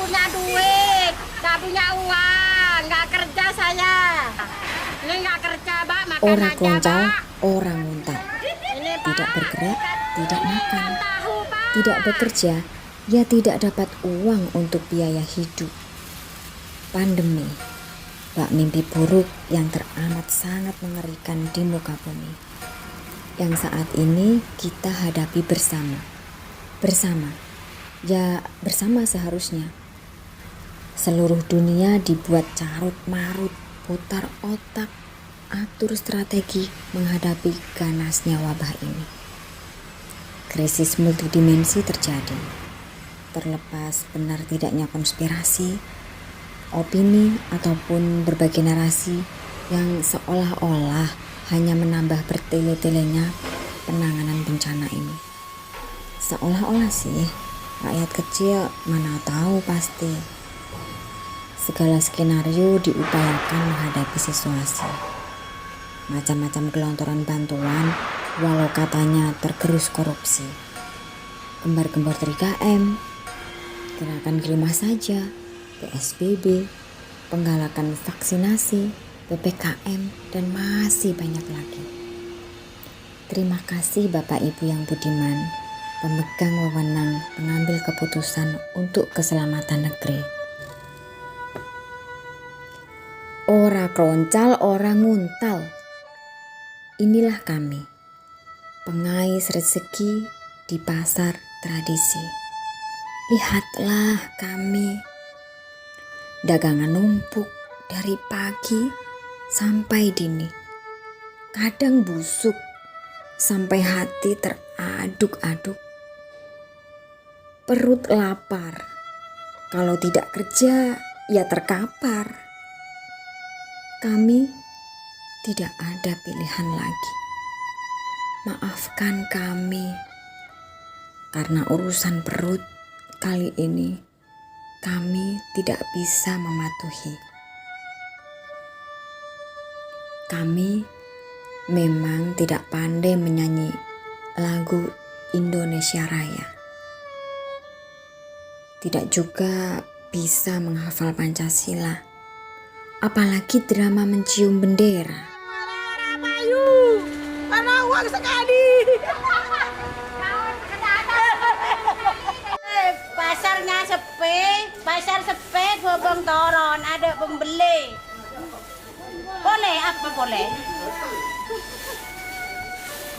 punya duit, nggak punya uang, nggak kerja saya. Ini nggak kerja, Pak, makan Ora aja, kloncal, Pak. ora nguntal. Ini, Pak, Tidak bergerak, tidak makan, ikan tahu, Pak. tidak bekerja, ya tidak dapat uang untuk biaya hidup. Pandemi, bak mimpi buruk yang teramat sangat mengerikan di muka bumi, yang saat ini kita hadapi bersama. Ya bersama seharusnya. Seluruh dunia dibuat carut marut, putar otak, atur strategi menghadapi ganasnya wabah ini. Krisis multidimensi terjadi. Terlepas benar tidaknya konspirasi, opini ataupun berbagai narasi yang seolah-olah hanya menambah bertele-telenya penanganan bencana ini. Seolah-olah sih, rakyat kecil mana tahu pasti. Segala skenario diupayakan menghadapi situasi. Macam-macam gelontoran bantuan walau katanya tergerus korupsi. Gembar-gembar 3M, gerakan di rumah saja, PSBB, penggalakan vaksinasi, PPKM, dan masih banyak lagi. Terima kasih Bapak Ibu yang budiman, pemegang wewenang pengambil keputusan untuk keselamatan negeri. Ora kloncal, ora nguntal. Inilah kami, pengais rezeki di pasar tradisi. Lihatlah kami, dagangan numpuk dari pagi sampai dini. Kadang busuk sampai hati teraduk-aduk. Perut lapar, kalau tidak kerja ya terkapar. Kami tidak ada pilihan lagi. Maafkan kami, karena urusan perut kali ini kami tidak bisa mematuhi. Kami memang tidak pandai menyanyi lagu Indonesia Raya. Tidak juga bisa menghafal Pancasila, apalagi drama mencium bendera. Mayu, mana uang sekali? Pasar sepi, bobong toron, ada pembeli. Boleh apa boleh?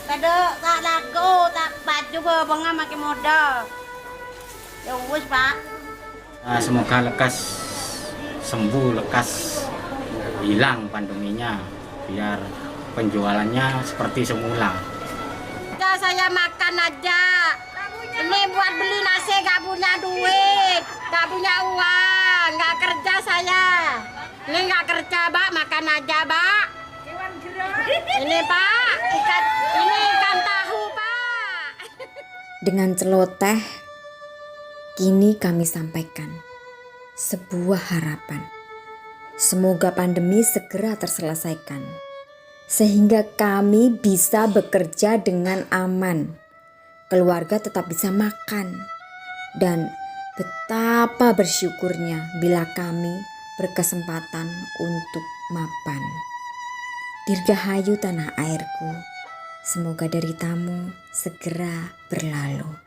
Kada tak laku, tak baju bobongnya makin modal. Ya wis, Pak. Semoga lekas sembuh, lekas hilang pandeminya, biar penjualannya seperti semula. Ya, saya makan aja. Ini buat beli nasi gak punya duit, gak punya uang, gak kerja saya. Ini gak kerja, Pak, makan aja, Pak. Ini, Pak, ini ikan tahu, Pak. Dengan celoteh, kini kami sampaikan sebuah harapan. Semoga pandemi segera terselesaikan, sehingga kami bisa bekerja dengan aman. Keluarga tetap bisa makan, dan betapa bersyukurnya bila kami berkesempatan untuk mapan. Dirgahayu tanah airku, semoga deritamu segera berlalu.